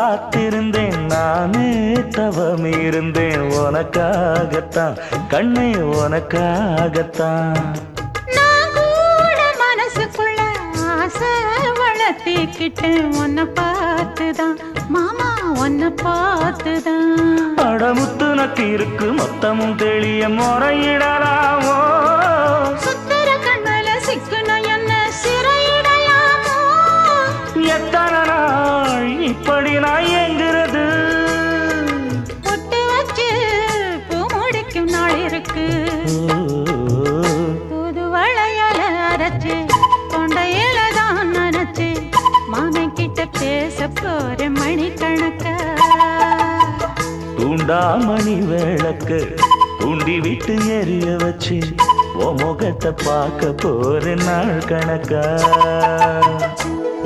காத்திருந்தேன் நானே தவம் இருந்தேன் உனக்காகத்தான் கண்ணே உனக்காகத்தான் நான் கூட மனசுக்குள்ள ஆசை வளர்த்திக்கிட்டேன் உன்னை பார்த்துதான் மாமா உன்னை பார்த்துதான் அடமுத்து நக்கு இருக்கு மொத்தமும் தெளிய முறையிடலாமோ சுத்தர கண்மல சிக்கன என்ன சிறையிடையாமோ எத்தனை நாள் இப்படி நான் எங்கிறது பொட்டு வச்சு பூ முடிக்கும் நாள் இருக்கு புது வளையல அரைச்சு தொண்டையில தான் நினைச்சு மாமன் கிட்ட பேச போற மணிக்கணக்கா தூண்டாமணி விளக்கு தூண்டி விட்டு எரிய வச்சு உன் முகத்தை பார்க்க போற நாள் கணக்கா